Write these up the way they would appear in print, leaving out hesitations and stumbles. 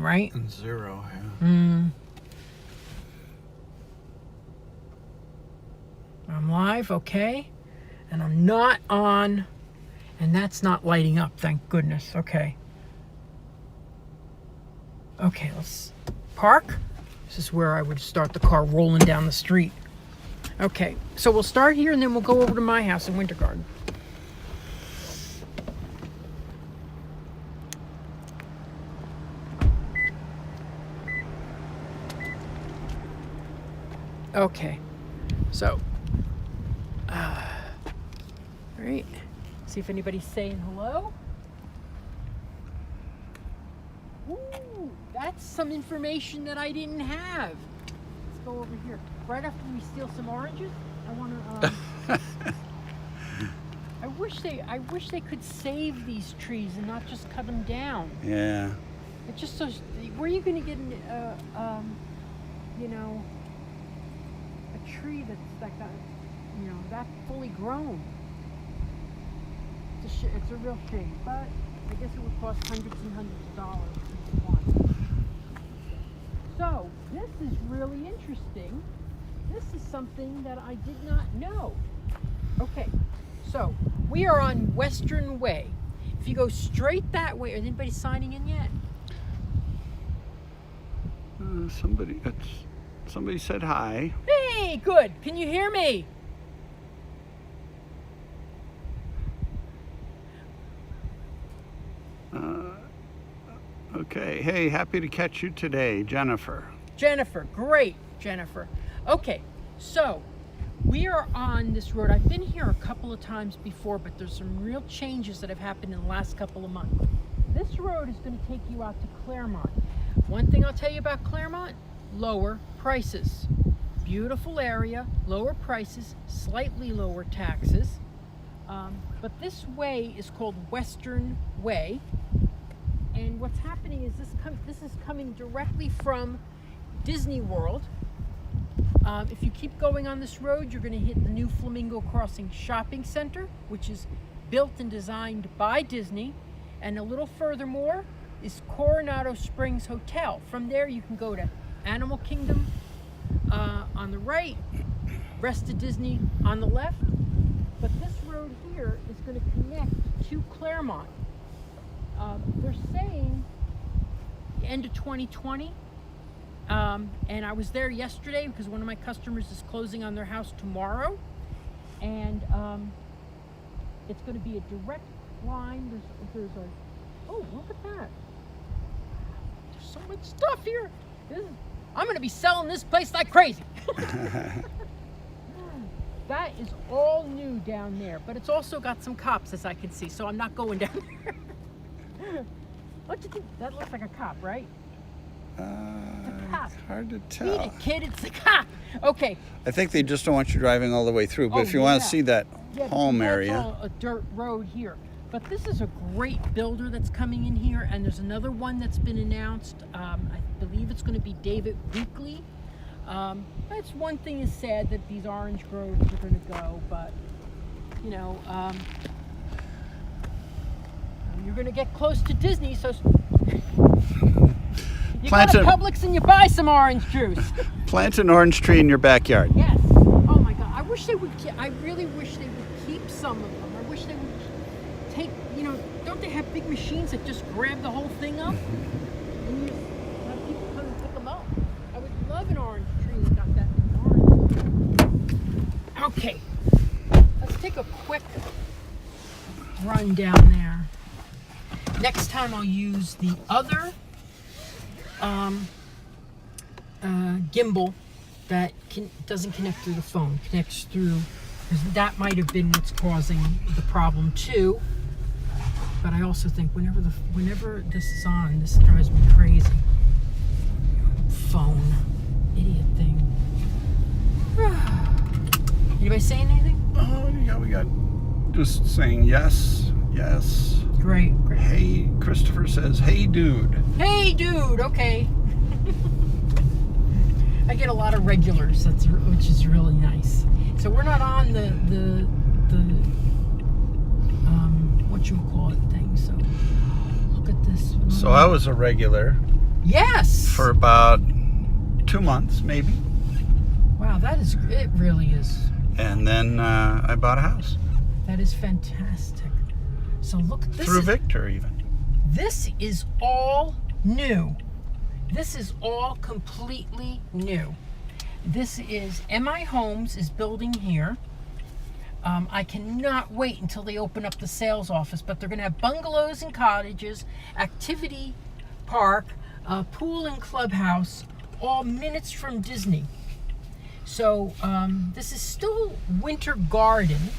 right? And 0, yeah. I'm live, okay. And I'm not on, and that's not lighting up, thank goodness. Okay. Okay, let's park. This is where I would start the car rolling down the street. Okay, so we'll start here and then we'll go over to my house in Winter Garden. Okay, so, all right, see if anybody's saying hello. Ooh, that's some information that I didn't have. Let's go over here. Right after we steal some oranges, I want to. I wish they could save these trees and not just cut them down. Yeah. It's just so. Where are you going to get a tree that's that fully grown? It's a real shame, but I guess it would cost hundreds and hundreds of dollars each one. So this is really interesting. This is something that I did not know. Okay, so we are on Western Way. If you go straight that way, is anybody signing in yet? Somebody said hi. Hey, good. Can you hear me? Okay. Hey, happy to catch you today, Jennifer. Jennifer, great, Jennifer. Okay, so we are on this road. I've been here a couple of times before, but there's some real changes that have happened in the last couple of months. This road is going to take you out to Claremont. One thing I'll tell you about Claremont, lower prices. Beautiful area, lower prices, slightly lower taxes. But this way is called Western Way. And what's happening is this is coming directly from Disney World. If you keep going on this road, you're going to hit the new Flamingo Crossing Shopping Center, which is built and designed by Disney. And a little further more is Coronado Springs Hotel. From there, you can go to Animal Kingdom on the right, rest of Disney on the left. But this road here is going to connect to Claremont. They're saying the end of 2020. And I was there yesterday because one of my customers is closing on their house tomorrow. And it's going to be a direct line. Oh, look at that. There's so much stuff here. I'm going to be selling this place like crazy. That is all new down there, but it's also got some cops, as I can see, so I'm not going down there. What do you think? That looks like a cop, right? It's a cop. Hard to tell. Eat it, kid, it's a cop. Okay. I think they just don't want you driving all the way through, but if you want to see that home area. That's all a dirt road here. But this is a great builder that's coming in here, and there's another one that's been announced. I believe it's going to be David Weekley. That's one thing is sad that these orange groves are going to go, but you're going to get close to Disney, so you go to Publix and you buy some orange juice. Plant an orange tree in your backyard. Yes. Oh my God. I really wish they would keep some of them. I wish they would take, don't they have big machines that just grab the whole thing up? And you have people come and pick them up. I would love an orange tree that got that orange. Okay. Let's take a quick run down there. Next time I'll use the other gimbal that doesn't connect through the phone, connects through, because that might have been what's causing the problem too. But I also think whenever this is on, this drives me crazy. Phone, idiot thing. Anybody saying anything? Oh yeah, we got just saying yes. Great. Hey, Christopher says, hey dude. Hey dude, okay. I get a lot of regulars, which is really nice. So we're not on the whatchamacallit thing, so look at this. So I was a regular Yes. for about 2 months, maybe. Wow, it really is. And then I bought a house. That is fantastic. So look, Through Victor, even. This is all new. This is all completely new. This is MI Homes is building here. I cannot wait until they open up the sales office, but they're going to have bungalows and cottages, activity park, pool and clubhouse, all minutes from Disney. So this is still Winter Garden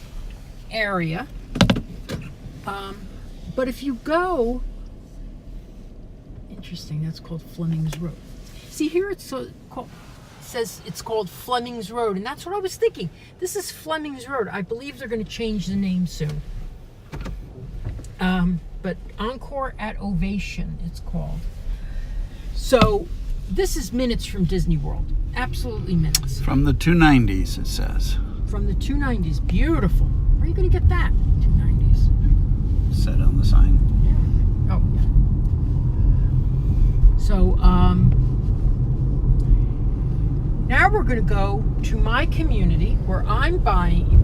area, but if you go, interesting, that's called Fleming's Road. See here, says it's called Fleming's Road, and that's what I was thinking. This is Fleming's Road. I believe they're going to change the name soon. But Encore at Ovation, it's called. So this is minutes from Disney World. Absolutely minutes. From the 290s, it says. From the 290s. Beautiful. Where are you going to get that? 290s. Said on the sign. Yeah. Oh, yeah. So, now we're going to go to my community where I'm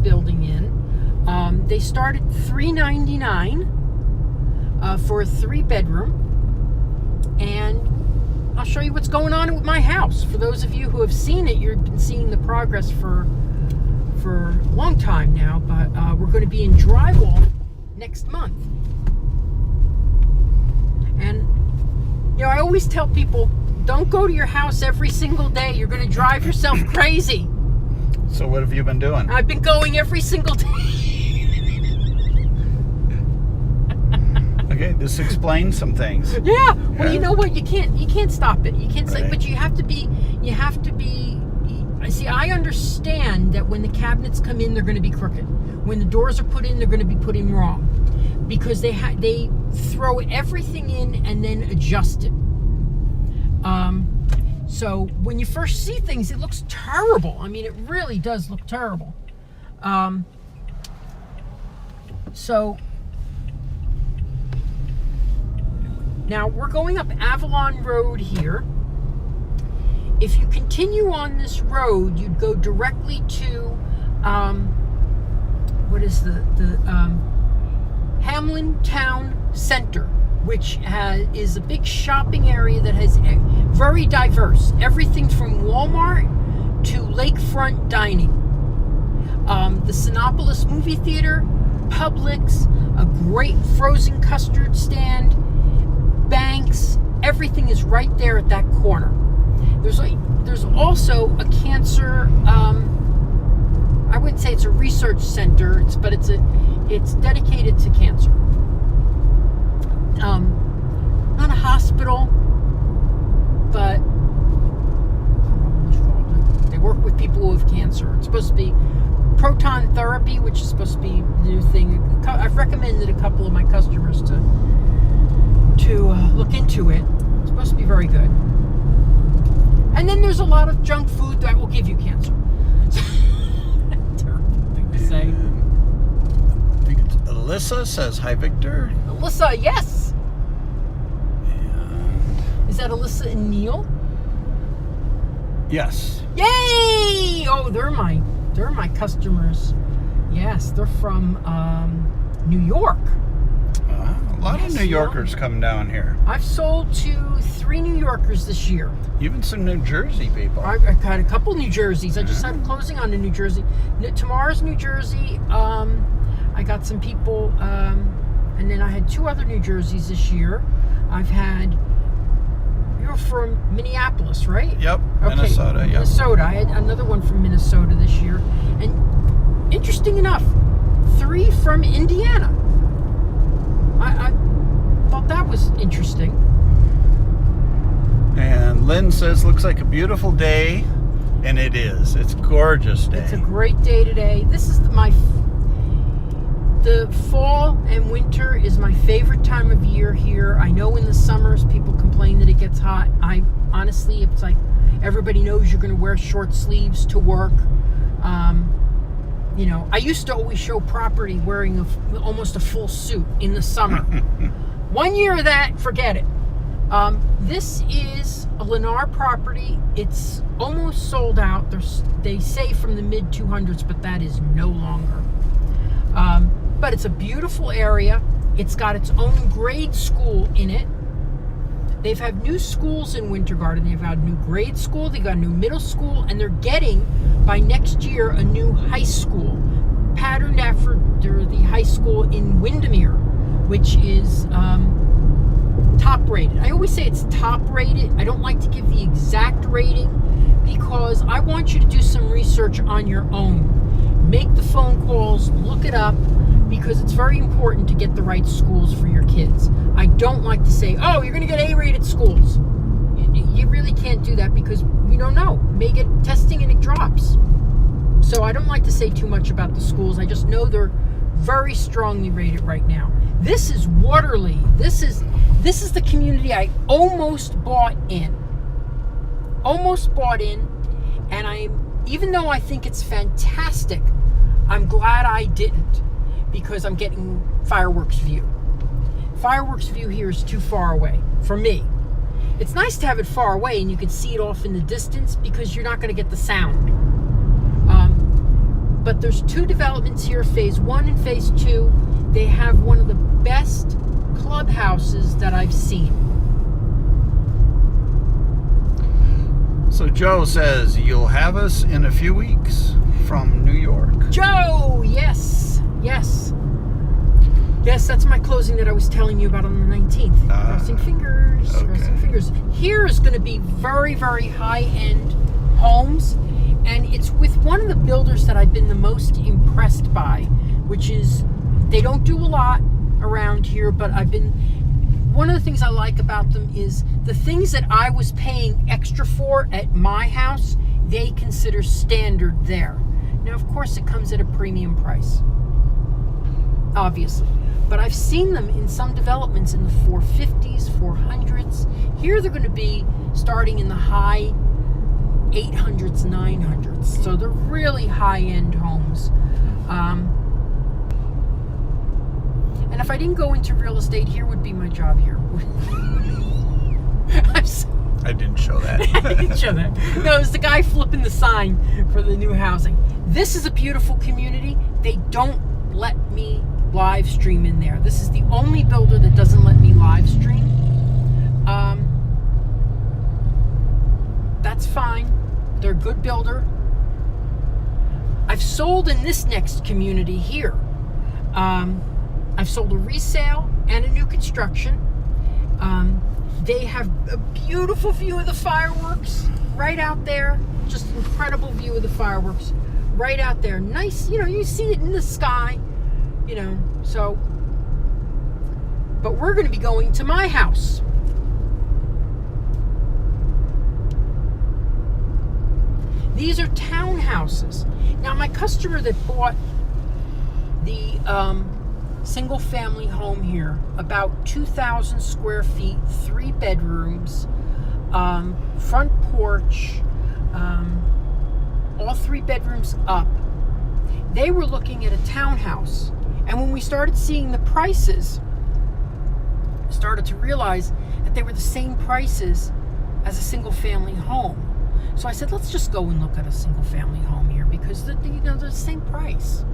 building in. They start at $399 for a 3-bedroom, and I'll show you what's going on with my house. For those of you who have seen it, you've been seeing the progress for a long time now, but we're going to be in drywall next month. And, you know, I always tell people, don't go to your house every single day. You're going to drive yourself crazy. So what have you been doing? I've been going every single day. Okay, this explains some things. Yeah. Well, you know what? You can't stop it. You can't say, Right. but you have to be. See, I understand that when the cabinets come in, they're going to be crooked. When the doors are put in, they're going to be put in wrong, because they throw everything in and then adjust it. So when you first see things, it looks terrible. I mean, it really does look terrible. So now we're going up Avalon Road here. If you continue on this road, you'd go directly to what is the Hamlin Town Center, which is a big shopping area that has very diverse. Everything from Walmart to lakefront dining. The Sinopolis movie theater, Publix, a great frozen custard stand, banks, everything is right there at that corner. There's also a cancer, I wouldn't say it's a research center, but it's dedicated to cancer. Not a hospital, but they work with people who have cancer. It's supposed to be proton therapy, which is supposed to be the new thing. I've recommended a couple of my customers to look into it. It's supposed to be very good. And then there's a lot of junk food that will give you cancer. Terrible thing to say. I think it's Alyssa says, hi, Victor. Alyssa, yes. And Is that Alyssa and Neil? yes. Yay! Oh, they're my customers. Yes, they're from New York. A lot of New Yorkers come down here. I've sold to 3 New Yorkers this year. Even some New Jersey people. I got a couple New Jerseys. I just had a closing on a New Jersey. Tomorrow's New Jersey. I got some people, and then I had 2 other New Jerseys this year. You're from Minneapolis, right? Yep, Okay, Minnesota, yep. Minnesota. I had another one from Minnesota this year. And interesting enough, 3 from Indiana. I thought that was interesting. And Lynn says, looks like a beautiful day, and it is. It's a gorgeous day. It's a great day today. This is the fall and winter is my favorite time of year here. I know in the summers people complain that it gets hot. Honestly, it's like everybody knows you're going to wear short sleeves to work. You know, I used to always show property wearing almost a full suit in the summer. 1 year of that, forget it. This is a Lennar property. It's almost sold out. They say from the mid 200s, but that is no longer. But it's a beautiful area. It's got its own grade school in it. They've had new schools in Winter Garden. They've got a new grade school, they've got a new middle school, and they're getting, by next year, a new high school, patterned after the high school in Windermere, which is top rated. I always say it's top rated. I don't like to give the exact rating because I want you to do some research on your own. Make the phone calls, look it up, because it's very important to get the right schools for your kids. I don't like to say, oh, you're going to get A-rated schools. You really can't do that because you don't know. You may get testing and it drops. So I don't like to say too much about the schools. I just know they're very strongly rated right now. This is Waterley. This is the community I almost bought in. And even though I think it's fantastic, I'm glad I didn't, because I'm getting Fireworks View. Fireworks View here is too far away for me. It's nice to have it far away and you can see it off in the distance because you're not going to get the sound. But there's two developments here, phase 1 and phase 2. They have one of the best clubhouses that I've seen. So Joe says you'll have us in a few weeks from New York. Joe, yes, that's my closing that I was telling you about on the 19th. Crossing fingers, okay. Crossing fingers. Here is going to be very, very high-end homes, and it's with one of the builders that I've been the most impressed by, which is, they don't do a lot around here, but one of the things I like about them is the things that I was paying extra for at my house, they consider standard there. Now, of course, it comes at a premium price, obviously. But I've seen them in some developments in the 450s, 400s. Here they're going to be starting in the high 800s, 900s. So they're really high-end homes. And if I didn't go into real estate, here would be my job here. I didn't show that. I didn't show that. No, it was the guy flipping the sign for the new housing. This is a beautiful community. They don't let me live stream in there. This is the only builder that doesn't let me live stream. That's fine. They're a good builder. I've sold in this next community here. I've sold a resale and a new construction. They have a beautiful view of the fireworks right out there. Just incredible view of the fireworks right out there. Nice, you see it in the sky, so. But we're going to be going to my house. These are townhouses. Now, my customer that bought the single family home here, about 2,000 square feet, 3 bedrooms, front porch, all 3 bedrooms up. They were looking at a townhouse. And when we started seeing the prices, started to realize that they were the same prices as a single family home. So I said, let's just go and look at a single family home here because they're the same price.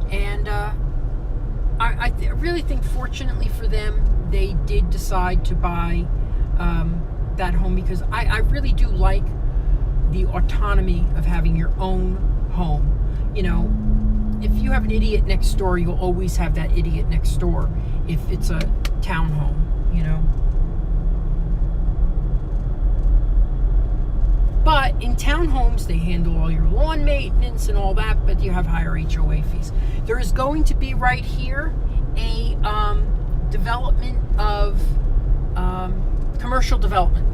And I really think, fortunately for them, they did decide to buy that home because I really do like the autonomy of having your own home. If you have an idiot next door, you'll always have that idiot next door if it's a townhome, But in townhomes, they handle all your lawn maintenance and all that, but you have higher HOA fees. There is going to be right here a development of commercial development.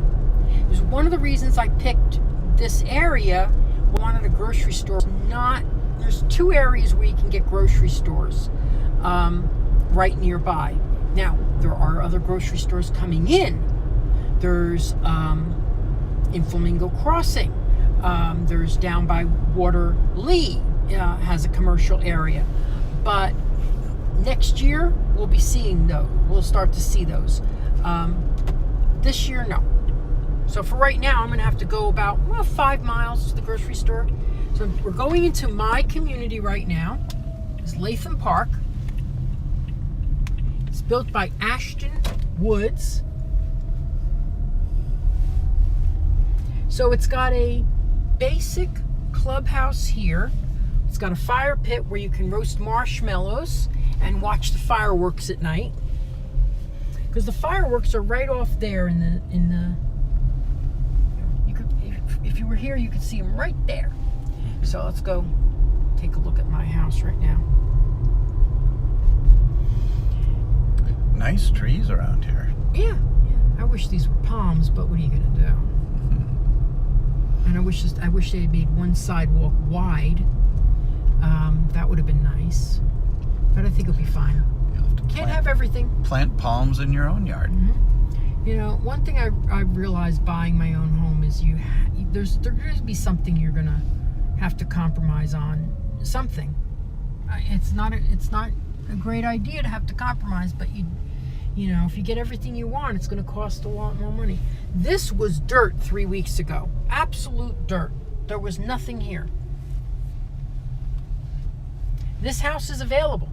It was one of the reasons I picked this area. I wanted a grocery store. There's 2 areas where you can get grocery stores right nearby. Now, there are other grocery stores coming in. There's in Flamingo Crossing. There's down by Waterley has a commercial area. But next year, we'll be seeing those. We'll start to see those. this year, no. So for right now, I'm going to have to go about 5 miles to the grocery store. So we're going into my community right now. It's Latham Park. It's built by Ashton Woods. So it's got a basic clubhouse here. It's got a fire pit where you can roast marshmallows and watch the fireworks at night. Because the fireworks are right off there in the. You could, if you were here, you could see them right there. So let's go take a look at my house right now. Nice trees around here. Yeah. I wish these were palms, but what are you gonna do? And I wish they had made one sidewalk wide. That would have been nice, but I think it'll be fine. Can't have everything. Plant palms in your own yard. Mm-hmm. You know, one thing I realized buying my own home is there's going to be something you're gonna have to compromise on. Something. It's not a great idea to have to compromise, but you know, if you get everything you want, it's going to cost a lot more money. This was dirt 3 weeks ago. Absolute dirt. There was nothing here. This house is available.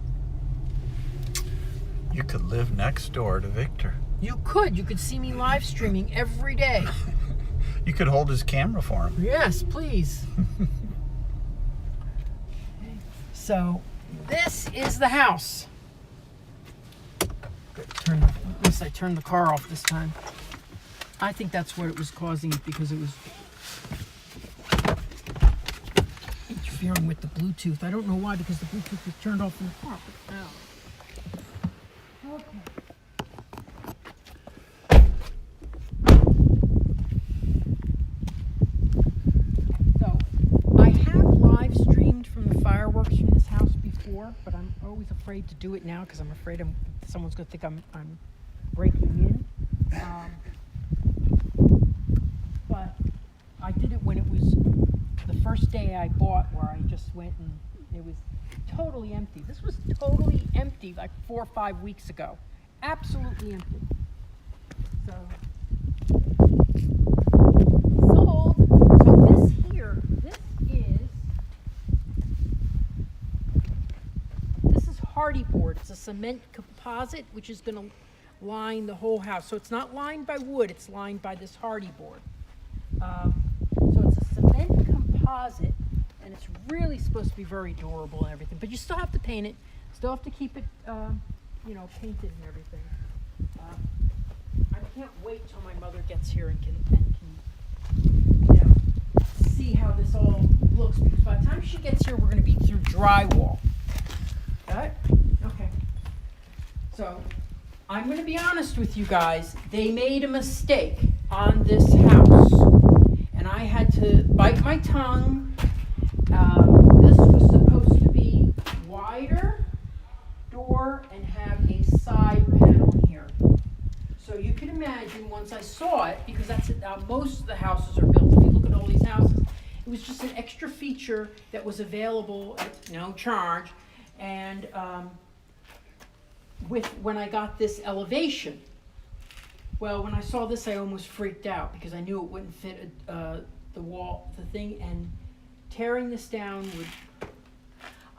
You could live next door to Victor. You could see me live streaming every day. You could hold his camera for him. Yes, please. So, this is the house. At least I turned the car off this time. I think that's what it was causing it, because it was interfering with the Bluetooth. I don't know why, because the Bluetooth was turned off in the car. But now. Okay. So, I have live streamed from the fireworks from this house before, but I'm always afraid to do it now because I'm afraid someone's going to think I'm breaking in. But I did it when it was the first day I bought, where I just went and it was totally empty. This was totally empty like 4 or 5 weeks ago. Absolutely empty. So, sold. So this is hardy board. It's a cement composite, which is going to line the whole house. So it's not lined by wood, it's lined by this hardy board. So it's a cement composite, and it's really supposed to be very durable and everything. But you still have to paint it, still have to keep it, painted and everything. I can't wait till my mother gets here and can see how this all looks, because by the time she gets here, we're going to be through drywall. Got it? Okay. So, I'm going to be honest with you guys. They made a mistake on this house, and I had to bite my tongue. This was supposed to be wider door and have a side panel here. So you can imagine, once I saw it, because that's how most of the houses are built. If you look at all these houses, it was just an extra feature that was available at no charge. And when I got this elevation, well, when I saw this, I almost freaked out because I knew it wouldn't fit the thing, and tearing this down would.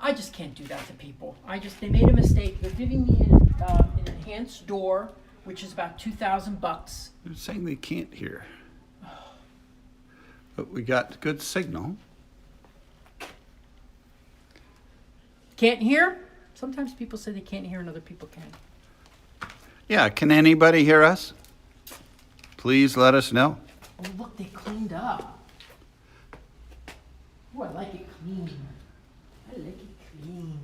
I just can't do that to people. They made a mistake. They're giving me an enhanced door, which is about $2,000. They're saying they can't hear, but we got good signal. Can't hear? Sometimes people say they can't hear and other people can. Yeah, can anybody hear us? Please let us know. Oh, look, they cleaned up. Oh, I like it clean. I like it clean.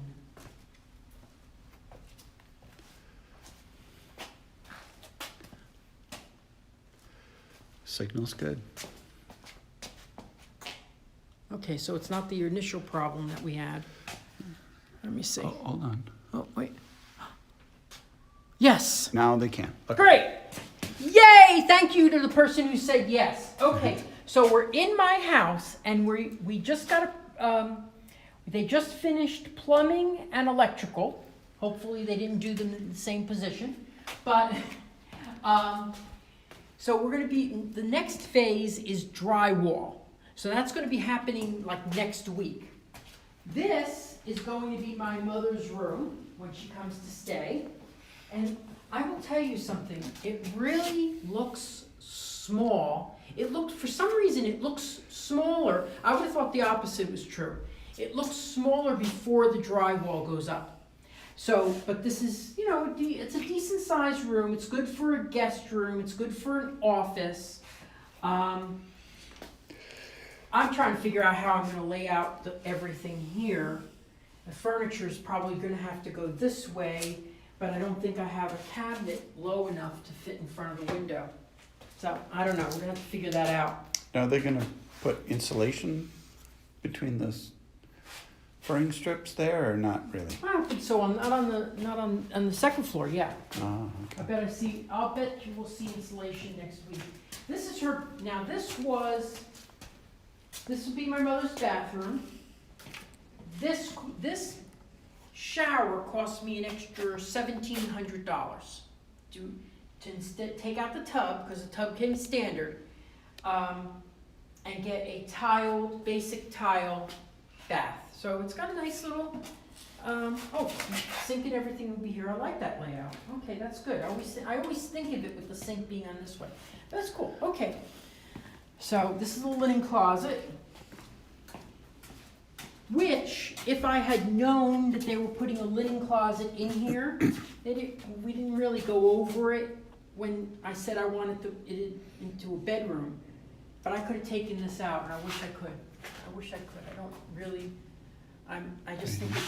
Signal's good. Okay, so it's not the initial problem that we had. Let me see. Oh, hold on. Oh, wait. Yes. Now they can. Okay. Great. Yay! Thank you to the person who said yes. Okay, so we're in my house, and we just got they just finished plumbing and electrical. Hopefully they didn't do them in the same position. But So we're gonna be, the next phase is drywall. So that's gonna be happening like next week. This is going to be my mother's room when she comes to stay. And I will tell you something, it really looks small. For some reason, it looks smaller. I would have thought the opposite was true. It looks smaller before the drywall goes up. So, but this is, it's a decent sized room. It's good for a guest room. It's good for an office. I'm trying to figure out how I'm going to lay out everything here. The furniture is probably going to have to go this way, but I don't think I have a cabinet low enough to fit in front of the window. So, I don't know. We're going to have to figure that out. Now, are they going to put insulation between the furring strips there, or not really? I don't think so. Not on the second floor. Yeah. Oh, okay. I'll bet you will see insulation next week. This is her. Now this would be my mother's bathroom. This shower cost me an extra $1,700 to instead take out the tub, because the tub came standard, and get a basic tile bath. So it's got a nice little, sink and everything will be here. I like that layout. Okay, that's good. I always think of it with the sink being on this way. That's cool. Okay. So this is a linen closet, which, if I had known that they were putting a linen closet in here, we didn't really go over it when I said I wanted it into a bedroom. But I could have taken this out, and I wish I could. I don't really. I just think it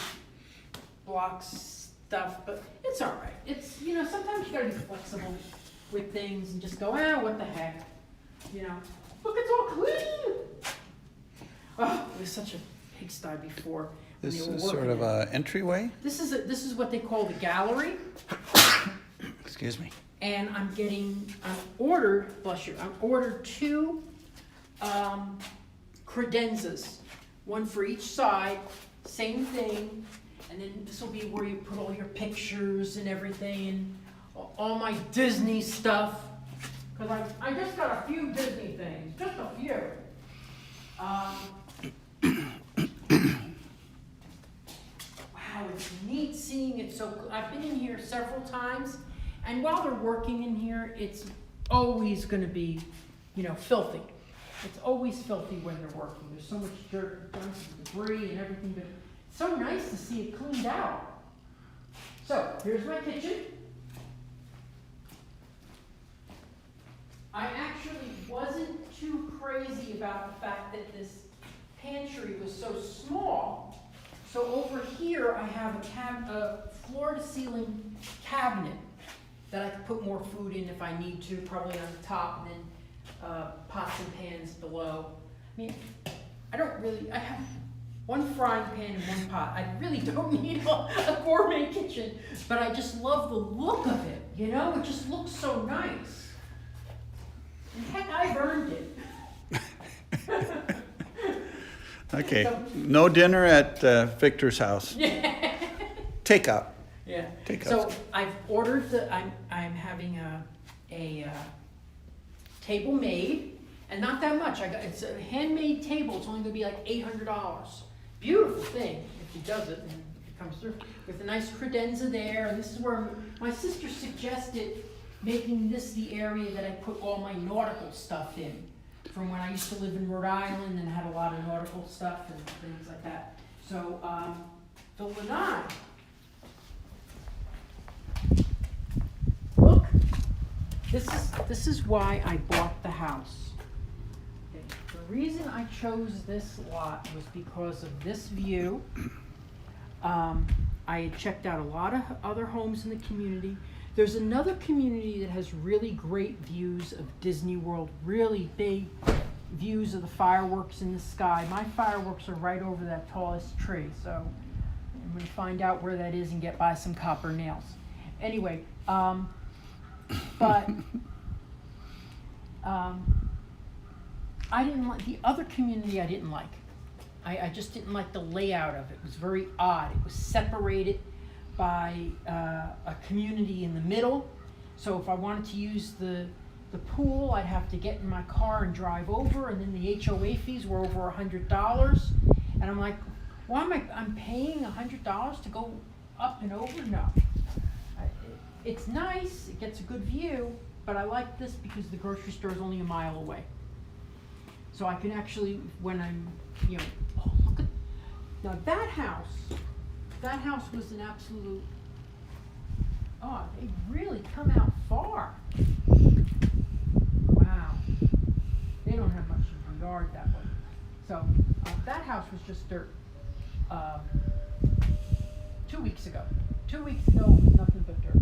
blocks stuff, but it's all right. It's, sometimes you gotta be flexible with things and just go, what the heck, Look, it's all clean. Oh, it was such a pigsty before. This is sort of an entryway? This is what they call the gallery. Excuse me. And I'm ordered 2 credenzas, one for each side, same thing, and then this will be where you put all your pictures and everything, and all my Disney stuff, because I just got a few Disney things, just a few. Wow, it's neat seeing it. So I've been in here several times, and while they're working in here, it's always going to be, filthy. It's always filthy when they're working. There's so much dirt, and debris, and everything, but it's so nice to see it cleaned out. So here's my kitchen. I actually wasn't too crazy about the fact that this pantry was so small. So over here I have a floor-to-ceiling cabinet that I could put more food in if I need to, probably on the top, and then pots and pans below. I mean, I have one frying pan and one pot. I really don't need a gourmet kitchen, but I just love the look of it, It just looks so nice. And heck, I've earned it. Okay, no dinner at Victor's house. Yeah. Takeout. Yeah. Takeout. So I've ordered I'm having a table made, and not that much. It's a handmade table. It's only going to be like $800. Beautiful thing if he does it and it comes through with a nice credenza there. And this is where my sister suggested making this the area that I put all my nautical stuff in, from when I used to live in Rhode Island and had a lot of nautical stuff and things like that. So the lanai. Look, this is why I bought the house. Okay. The reason I chose this lot was because of this view. I had checked out a lot of other homes in the community. There's another community that has really great views of Disney World, really big views of the fireworks in the sky. My fireworks are right over that tallest tree, so I'm going to find out where that is and buy some copper nails. Anyway, but I didn't like the other community. I didn't like. I just didn't like the layout of it. It was very odd. It was separated by a community in the middle. So if I wanted to use the the pool, I'd have to get in my car and drive over, and then the HOA fees were over $100. And I'm like, why am I'm paying $100 to go up and over? No. It's nice, it gets a good view, but I like this because the grocery store is only a mile away. So I can actually, when I'm, oh, look at, now that house was an absolute, oh, they really come out far. Wow. They don't have much of a yard that way. So that house was just dirt. 2 weeks ago. 2 weeks ago, it was nothing but dirt.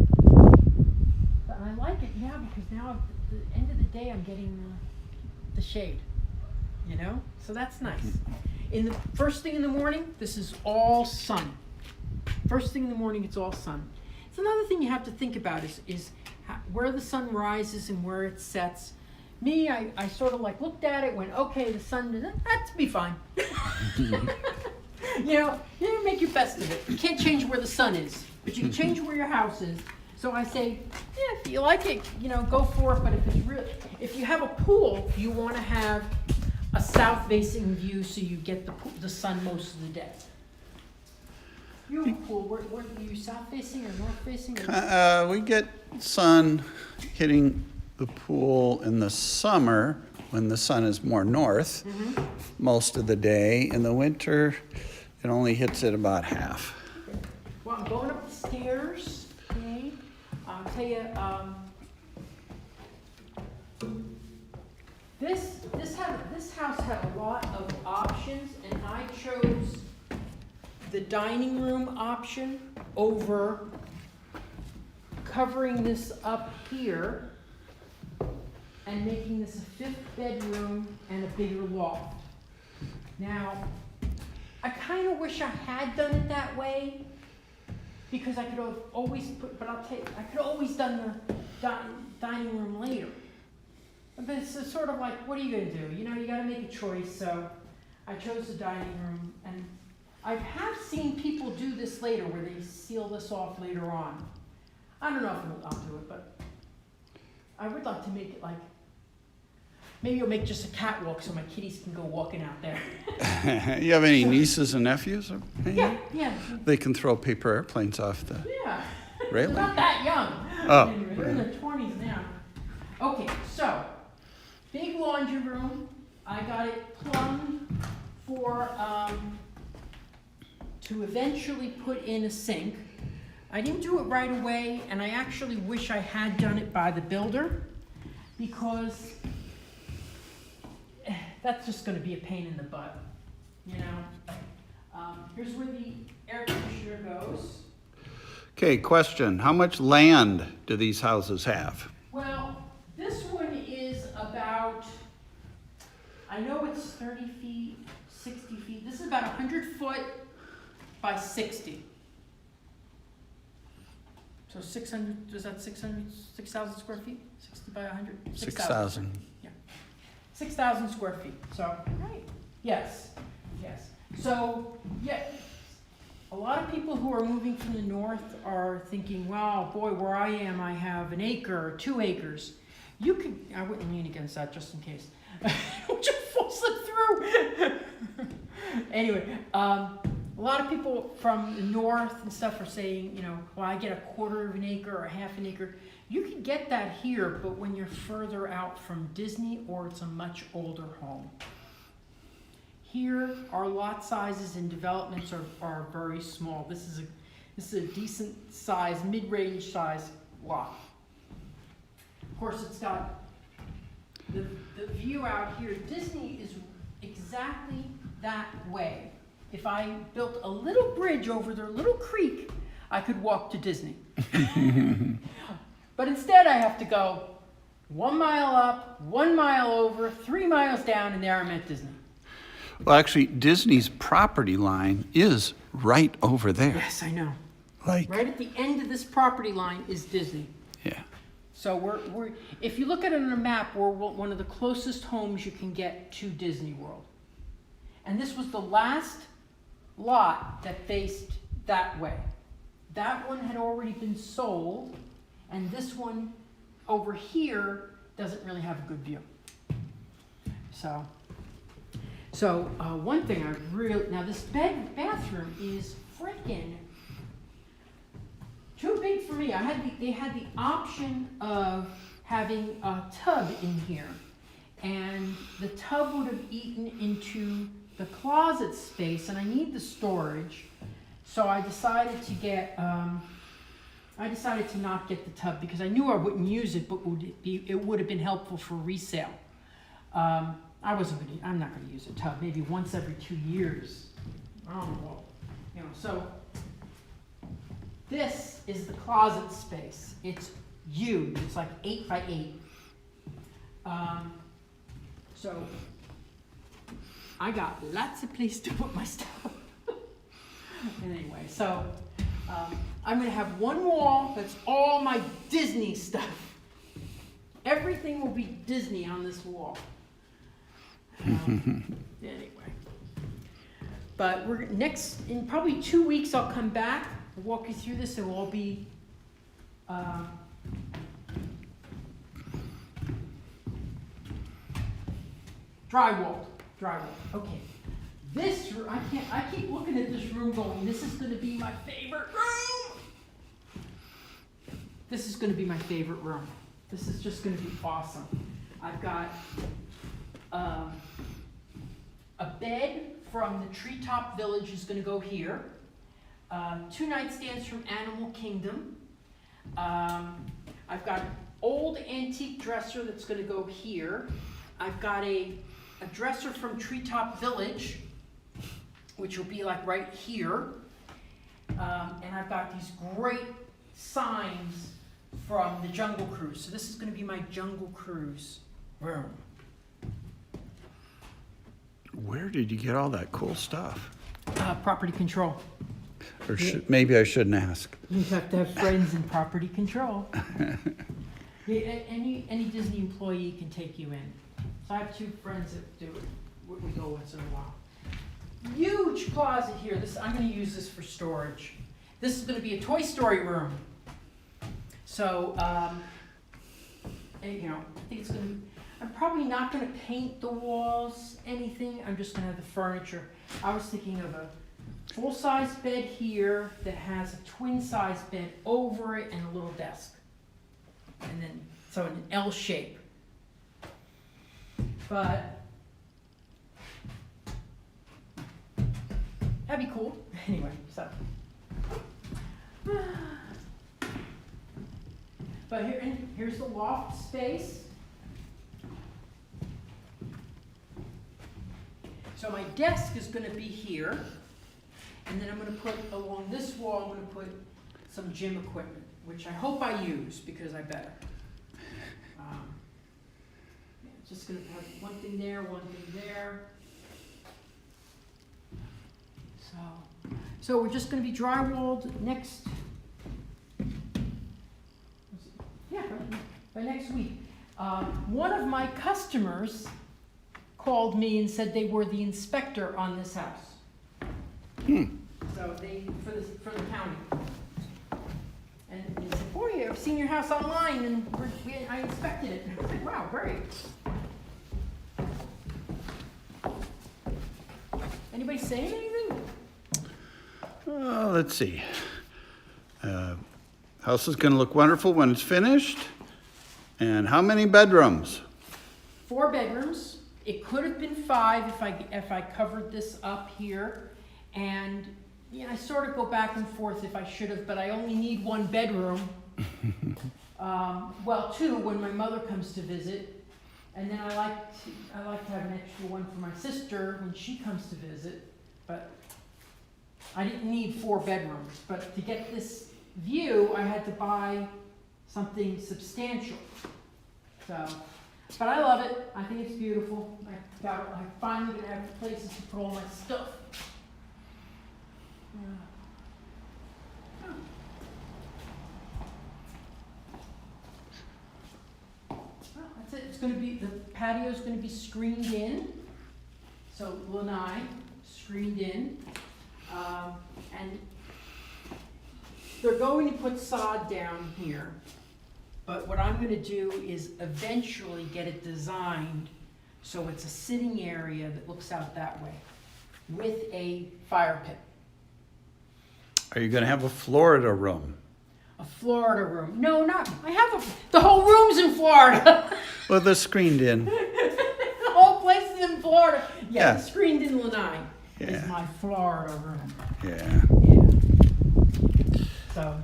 But I like it now because now at the end of the day, I'm getting the shade, So that's nice. In the first thing in the morning, this is all sun. First thing in the morning, it's all sun. It's another thing you have to think about is where the sun rises and where it sets. Me, I sort of like looked at it, went, okay, the sun, that's be fine. You make your best of it. You can't change where the sun is, but you can change where your house is. So I say, yeah, if you like it, go for it. But if you have a pool, you want to have a south-facing view so you get the sun most of the day. You have a pool. Where are you, south-facing or north-facing? We get sun hitting the pool in the summer when the sun is more north most of the day. In the winter, it only hits it about half. Well, I'm going up the stairs. Okay, I'll tell you. This house had a lot of options, and I chose the dining room option over covering this up here and making this a 5th bedroom and a bigger loft. Now, I kind of wish I had done it that way because I could have always but I'll tell you, I could have always done the dining room later. But it's sort of like, what are you going to do? You got to make a choice. So I chose the dining room, and I have seen people do this later where they seal this off later on. I don't know if I'll do it, but I would like to make it like, maybe I'll make just a catwalk so my kitties can go walking out there. You have any nieces and nephews? Yeah. They can throw paper airplanes off the railing. They're not that young. Oh. Anyway, they're in their 20s now. Okay, so big laundry room. I got it plumbed for to eventually put in a sink. I didn't do it right away, and I actually wish I had done it by the builder because that's just going to be a pain in the butt, Here's where the air conditioner goes. Okay, question. How much land do these houses have? Well, this one is about, I know it's 30 feet, 60 feet. This is about 100 foot by 60. So 600, is that 6,000 square feet? 60 by 100? 6,000. Yeah. 6,000 square feet. So, right. Yes. So, yeah, a lot of people who are moving from the north are thinking, wow, boy, where I am, I have an acre or 2 acres. I wouldn't lean against that just in case. Just slip through. Anyway, a lot of people from the north and stuff are saying, well, I get a 1/4 of an acre or 1/2 an acre. You can get that here, but when you're further out from Disney or it's a much older home. Here, our lot sizes and developments are very small. This is a decent size, mid-range size lot. Of course, it's got the view out here. Disney is exactly that way. If I built a little bridge over their little creek, I could walk to Disney. But instead, I have to go 1 mile up, 1 mile over, 3 miles down, and there I'm at Disney. Well, actually, Disney's property line is right over there. Yes, I know. Like right at the end of this property line is Disney. Yeah. So we're if you look at it on a map, we're one of the closest homes you can get to Disney World. And this was the last lot that faced that way. That one had already been sold, and this one over here doesn't really have a good view. So one thing I really, now this bathroom is freaking too big for me. They had the option of having a tub in here, and the tub would have eaten into the closet space, and I need the storage, so I decided to not get the tub because I knew I wouldn't use it, but it would have been helpful for resale. I'm not gonna use a tub, maybe once every 2 years. I don't know, so this is the closet space. It's huge, it's like 8 by 8. So I got lots of place to put my stuff. Anyway, so I'm gonna have one wall that's all my Disney stuff. Everything will be Disney on this wall. Anyway, but in probably 2 weeks I'll come back, I'll walk you through this. It will all be drywall. Okay. This room, I keep looking at this room going, this is going to be my favorite room. This is going to be my favorite room. This is just going to be awesome. I've got a bed from the Treetop Village is going to go here. 2 nightstands from Animal Kingdom. I've got an old antique dresser that's going to go here. I've got a dresser from Treetop Village, which will be like right here. And I've got these great signs from the Jungle Cruise. So this is going to be my Jungle Cruise room. Where did you get all that cool stuff? Property control. Or maybe I shouldn't ask. You have to have friends in property control. Any Disney employee can take you in. So I have 2 friends that do it. We go once in a while. Huge closet here. I'm going to use this for storage. This is going to be a Toy Story room. So, I think it's going to. I'm probably not going to paint the walls, anything. I'm just going to have the furniture. I was thinking of a full-size bed here that has a twin-size bed over it and a little desk. And then, so an L shape. But, that'd be cool. Anyway, so. But here's the loft space. So my desk is going to be here, and then I'm going to put along this wall, I'm going to put some gym equipment, which I hope I use because I better. Just going to have one thing there, one thing there. So we're just going to be drywalled next. Yeah, by next week. One of my customers called me and said they were the inspector on this house. So for the county. And he said, boy, I've seen your house online and I inspected it. I said, wow, great. Anybody saying anything? Let's see. House is going to look wonderful when it's finished. And how many bedrooms? 4 bedrooms. It could have been 5 if I covered this up here. And I sort of go back and forth if I should have, but I only need 1 bedroom. Well, 2 when my mother comes to visit. And then I like to have an extra one for my sister when she comes to visit. But I didn't need 4 bedrooms. But to get this view, I had to buy something substantial. So, but I love it. I think it's beautiful. I finally gonna have places to put all my stuff. Well, that's it. It's gonna be, the patio's gonna be screened in. So lanai, screened in. And they're going to put sod down here. But what I'm gonna do is eventually get it designed so it's a sitting area that looks out that way with a fire pit. Are you gonna have a Florida room? A Florida room. No, not, I have the whole room's in Florida. Well, they're screened in. The whole place is in Florida. Yeah, Yeah. screened in Lanai is Yeah. my Florida room. Yeah. Yeah. So,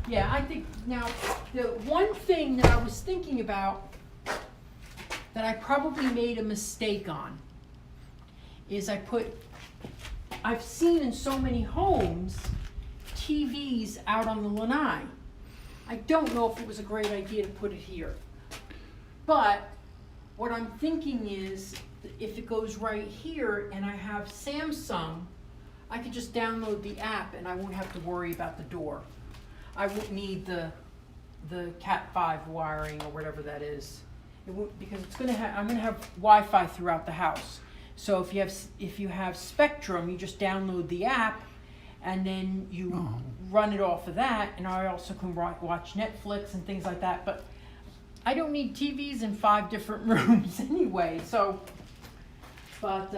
yeah, I think now the one thing that I was thinking about that I probably made a mistake on is I've seen in so many homes TVs out on the lanai. I don't know if it was a great idea to put it here. But what I'm thinking is if it goes right here and I have Samsung, I could just download the app and I won't have to worry about the door. I won't need the Cat 5 wiring or whatever that is. It won't, because I'm gonna have Wi-Fi throughout the house. So if you have Spectrum, you just download the app and then you run it off of that, and I also can watch Netflix and things like that. But I don't need TVs in 5 different rooms anyway. So, but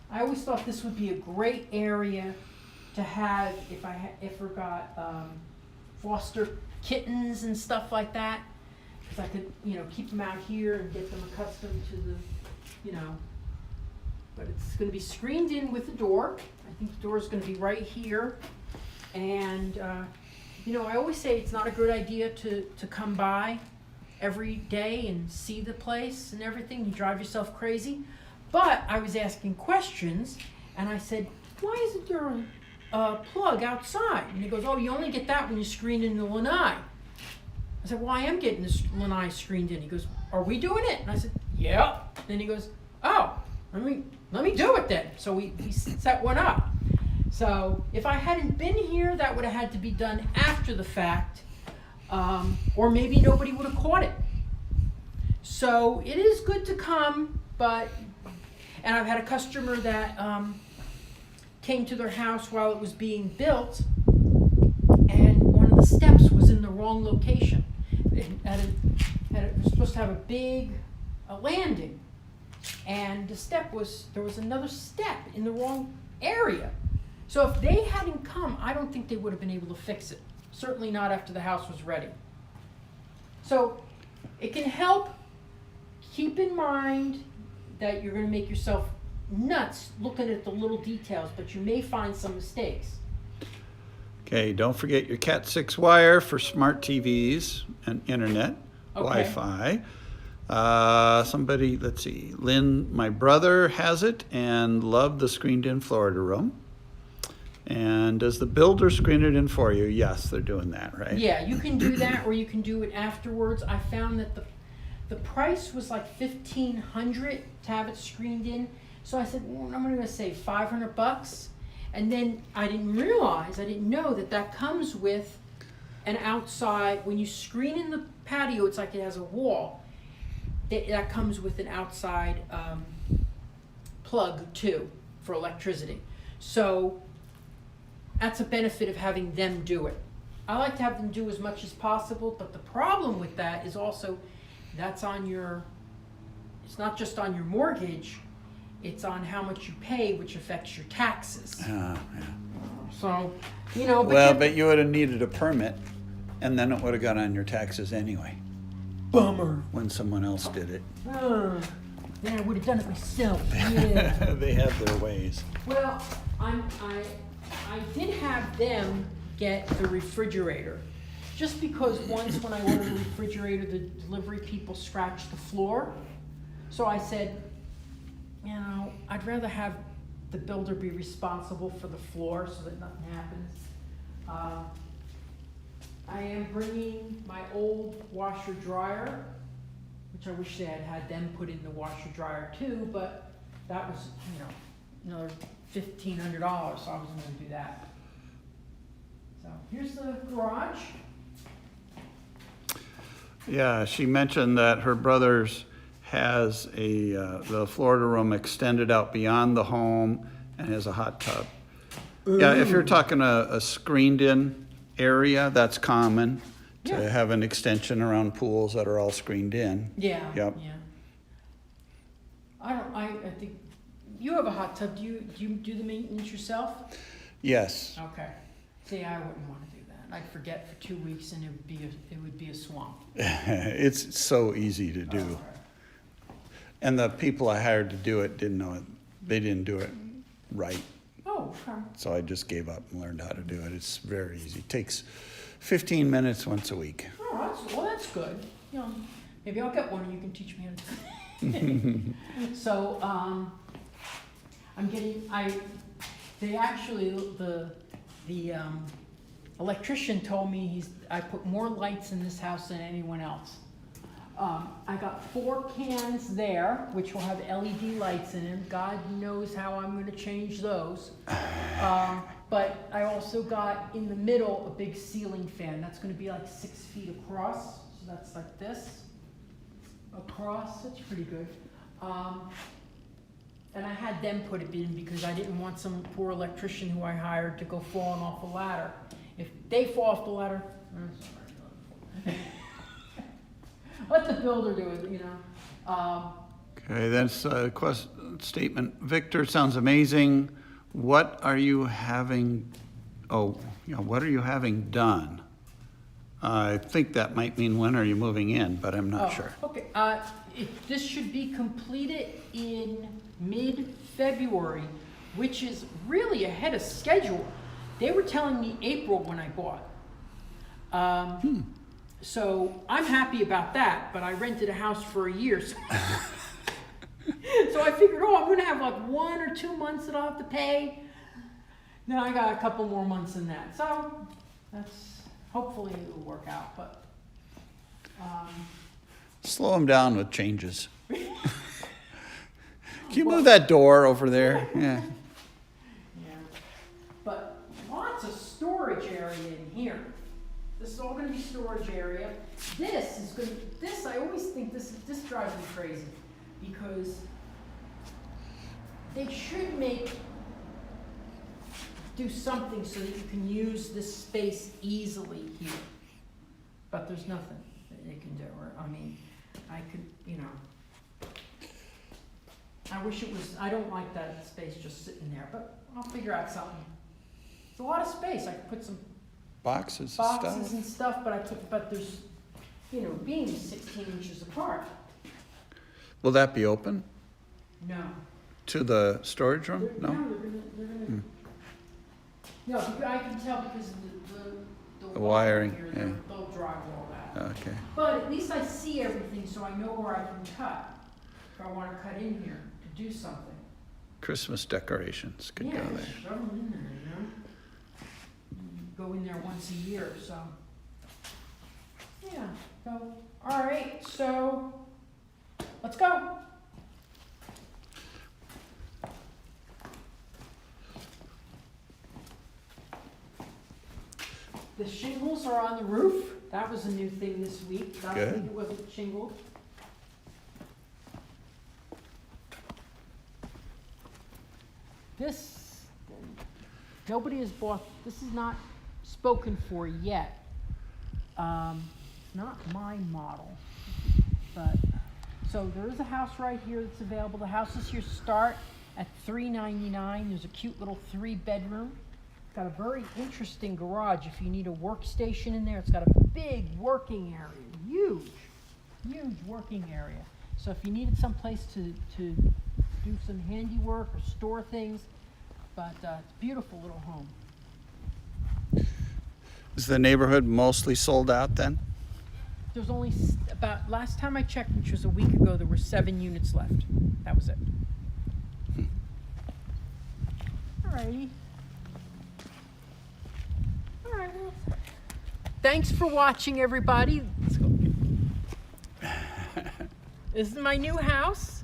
I always thought this would be a great area to have if I ever got foster kittens and stuff like that, because I could keep them out here and get them accustomed to the But it's going to be screened in with the door. I think the door is going to be right here. And, I always say it's not a good idea to come by every day and see the place and everything. You drive yourself crazy. But I was asking questions, and I said, why isn't there a plug outside? And he goes, oh, you only get that when you screen in the lanai. I said, well, I am getting this lanai screened in. He goes, are we doing it? And I said, yeah. Then he goes, oh, let me do it then. So we set one up. So if I hadn't been here, that would have had to be done after the fact, or maybe nobody would have caught it. So it is good to come, and I've had a customer that came to their house while it was being built, and one of the steps was in the wrong location. It was supposed to have a landing. And there was another step in the wrong area. So if they hadn't come, I don't think they would have been able to fix it. Certainly not after the house was ready. So it can help. Keep in mind that you're going to make yourself nuts looking at the little details, but you may find some mistakes. Okay, don't forget your Cat 6 wire for smart TVs and internet, Okay. Wi-Fi. Somebody, let's see, Lynn, my brother has it and loved the screened-in Florida room. And does the builder screen it in for you? Yes, they're doing that, right? Yeah, you can do that, or you can do it afterwards. I found that the price was like $1,500 to have it screened in. So I said, well, I'm going to say $500. And then I didn't know that comes with an outside. When you screen in the patio, it's like it has a wall. That comes with an outside plug too for electricity. So that's a benefit of having them do it. I like to have them do as much as possible, but the problem with that is also it's not just on your mortgage, it's on how much you pay, which affects your taxes. Yeah. So, But you would have needed a permit, and then it would have got on your taxes anyway. Bummer. When someone else did it. Then I would have done it myself. Yeah. They have their ways. Well, I did have them get the refrigerator, just because once when I ordered the refrigerator, the delivery people scratched the floor. So I said, I'd rather have the builder be responsible for the floor so that nothing happens. I am bringing my old washer dryer, which I wish they had them put in the washer dryer too, but that was, another $1,500, so I wasn't going to do that. So here's the garage. Yeah, she mentioned that her brother's has the Florida room extended out beyond the home and has a hot tub. Yeah, if you're talking a screened-in area, that's common. Yeah. to have an extension around pools that are all screened in. Yeah. Yep. Yeah. I think you have a hot tub. Do you do the maintenance yourself? Yes. Okay. See, I wouldn't want to do that. I'd forget for 2 weeks and it would be a swamp. It's so easy to do. Oh, right. And the people I hired to do it didn't know it. They didn't do it right. Oh, okay. So I just gave up and learned how to do it. It's very easy. It takes 15 minutes once a week. Oh, that's good. You know, maybe I'll get one and you can teach me how to do it. So, the electrician told me I put more lights in this house than anyone else. I got 4 cans there, which will have LED lights in them. God knows how I'm gonna change those. But I also got in the middle a big ceiling fan. That's gonna be like 6 feet across. So that's like this, across. That's pretty good. And I had them put it in because I didn't want some poor electrician who I hired to go falling off a ladder. If they fall off the ladder, let the builder do it, you know. Okay, that's a statement. Victor, sounds amazing. What are you having, what are you having done? I think that might mean when are you moving in, but I'm not sure. Okay, this should be completed in mid-February, which is really ahead of schedule. They were telling me April when I bought. So I'm happy about that, but I rented a house for a year. So, so I figured, I'm going to have like 1 or 2 months that I'll have to pay. Then I got a couple more months in that. So hopefully it will work out. But Slow them down with changes. Can you move that door over there? Yeah. Yeah. But lots of storage area in here. This is all going to be storage area. I always think this drives me crazy because they should do something so that you can use this space easily here. But there's nothing that they can do. I could, I wish it was, I don't like that space just sitting there, but I'll figure out something. It's a lot of space. I could put some Boxes and stuff, but there's, beams 16 inches apart. Will that be open No. to the storage room? They're gonna. No, I can tell because of the wiring, here, yeah. they'll drive all that. Okay. But at least I see everything, so I know where I can cut. If I want to cut in here to do something. Christmas decorations could go there. Shove them in there, Go in there once a year, so. Yeah, so, all right, so, let's go. The shingles are on the roof. That was a new thing this week. Last week it wasn't shingled. Nobody has bought, this is not spoken for yet. Not my model, but, so there is a house right here that's available. The houses here start at $399. There's a cute little 3-bedroom. It's got a very interesting garage if you need a workstation in there. It's got a big working area, huge working area. So if you needed someplace to do some handiwork or store things, but it's a beautiful little home. Is the neighborhood mostly sold out then? There's only last time I checked, which was a week ago, there were 7 units left. That was it. Alrighty. All right. Well, thanks for watching, everybody. Let's go. This is my new house.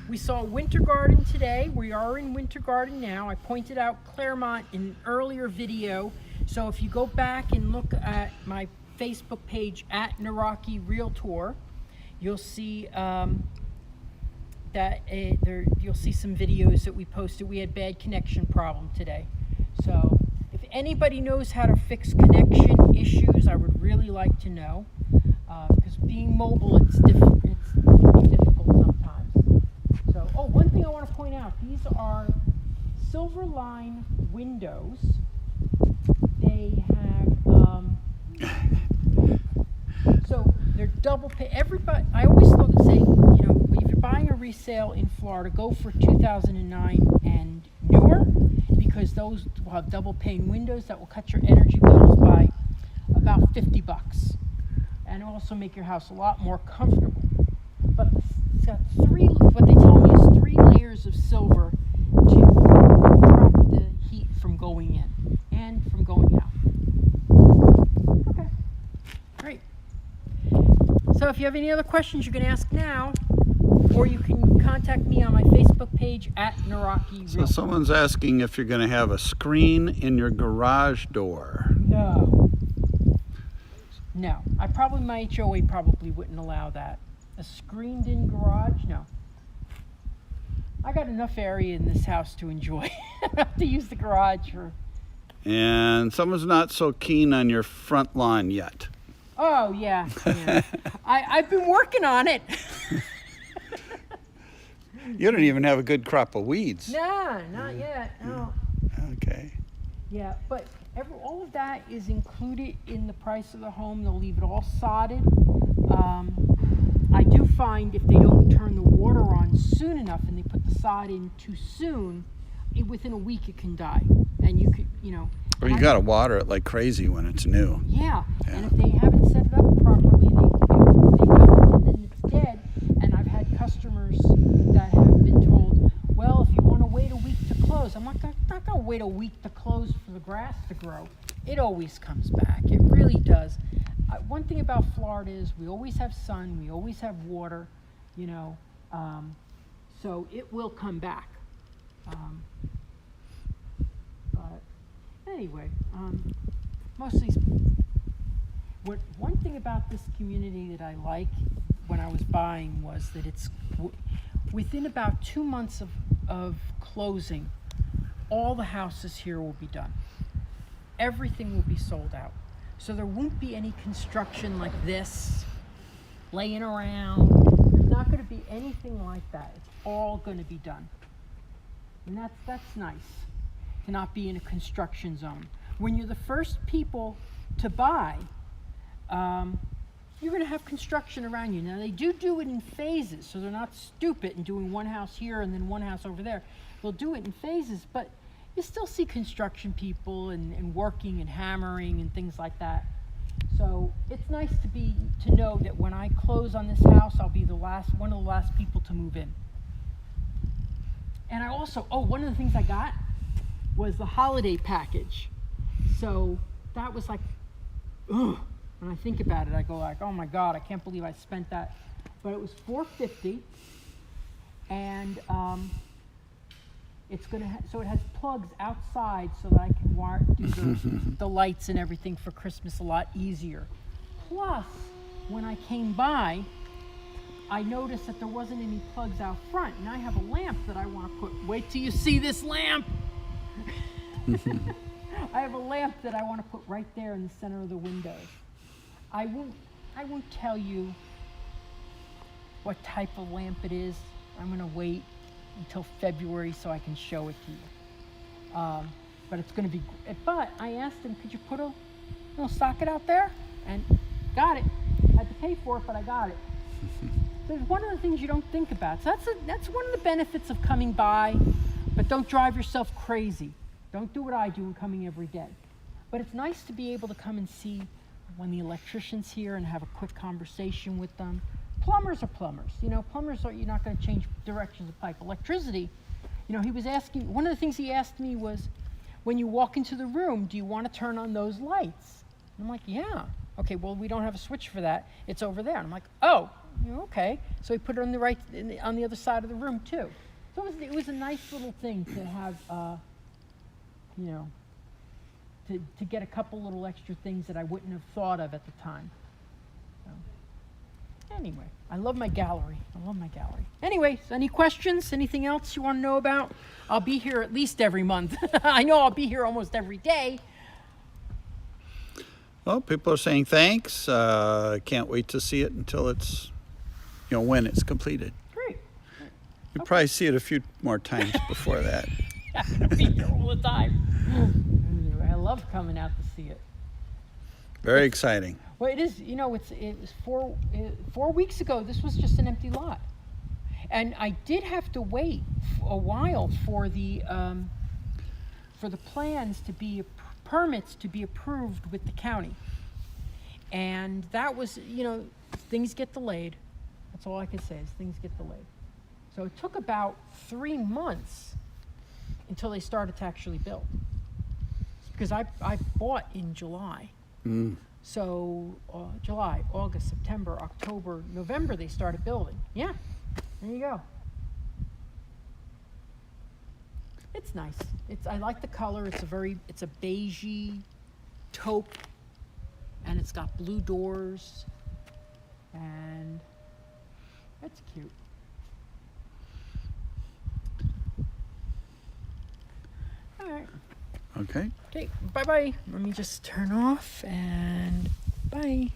We saw Winter Garden today. We are in Winter Garden now. I pointed out Claremont in an earlier video. So if you go back and look at my Facebook page at Naraki Realtor, you'll see you'll see some videos that we posted. We had bad connection problem today. So if anybody knows how to fix connection issues, I would really like to know. Because being mobile, it can be difficult sometimes. So, one thing I want to point out, these are silver line windows. They have, so they're double pay. Everybody, I always say, if you're buying a resale in Florida, go for 2009 and newer, because those will have double pane windows that will cut your energy bills by about $50. And also make your house a lot more comfortable. But it's got what they tell me is 3 layers of silver to trap the heat from going in and from going out. Okay, great. So if you have any other questions, you can ask now, or you can contact me on my Facebook page at Naraki So Realty. someone's asking if you're going to have a screen in your garage door. No, my HOA probably wouldn't allow that. A screened-in garage? No. I got enough area in this house to enjoy. I don't have to use the garage for... And someone's not so keen on your front lawn yet. Oh, yeah. I've been working on it. You don't even have a good crop of weeds. No, not yet. No. Okay. Yeah, but all of that is included in the price of the home. They'll leave it all sodded. I do find if they don't turn the water on soon enough and they put the sod in too soon, within a week it can die. And you could, Or you got to water it like crazy when it's new. Yeah, and if they haven't set it up properly, they don't, and then it's dead. And I've had customers that have been told, well, if you want to wait a week to close, I'm not going to wait a week to close for the grass to grow. It always comes back. It really does. One thing about Florida is we always have sun, we always have water, so it will come back. But anyway, mostly, one thing about this community that I like when I was buying was that it's within about 2 months of closing, all the houses here will be done. Everything will be sold out. So there won't be any construction like this laying around. There's not going to be anything like that. It's all going to be done. And that's nice, to not be in a construction zone. When you're the first people to buy, you're going to have construction around you. Now, they do it in phases, so they're not stupid and doing one house here and then one house over there. They'll do it in phases, but you still see construction people and working and hammering and things like that. So it's nice to know that when I close on this house, I'll be one of the last people to move in. And I also, one of the things I got was the holiday package. So that was like, ugh. When I think about it, I go like, oh my God, I can't believe I spent that. But it was $450, and it's gonna so it has plugs outside so that I can do the lights and everything for Christmas a lot easier. Plus, when I came by, I noticed that there wasn't any plugs out front, and I have a lamp that I want to put. Wait till you see this lamp. I have a lamp that I want to put right there in the center of the window. I won't tell you what type of lamp it is. I'm going to wait until February so I can show it to you. But it's going to be, but I asked him, could you put a little socket out there? And got it. I had to pay for it, but I got it. There's one of the things you don't think about. So that's one of the benefits of coming by, but don't drive yourself crazy. Don't do what I do and coming every day. But it's nice to be able to come and see when the electrician's here and have a quick conversation with them. Plumbers are plumbers. Plumbers you're not going to change directions of pipe. Electricity, he was asking, one of the things he asked me was, when you walk into the room, do you want to turn on those lights? And I'm like, yeah. Okay, well, we don't have a switch for that. It's over there. And I'm like, oh, okay. So he put it on on the other side of the room too. So it was a nice little thing to have, to get a couple little extra things that I wouldn't have thought of at the time. So, anyway, I love my gallery. Anyway, so any questions? Anything else you want to know about? I'll be here at least every month. I know I'll be here almost every day, Well, people are saying thanks. Can't wait to see it until it's, when it's completed. Great. You'll probably see it a few more times before that. I'll be here all the time. I love coming out to see it. Very exciting. Well, it is. It was 4 weeks ago. This was just an empty lot, and I did have to wait a while for the plans to be permits to be approved with the county, and that was things get delayed. That's all I can say is things get delayed. So it took about 3 months until they started to actually build, because I bought in July. So July, August, September, October, November, they started building. Yeah, there you go. It's nice. I like the color. It's a beigey taupe, and it's got blue doors, and it's cute. All right. Okay. Okay, bye-bye. Let me just turn off and bye.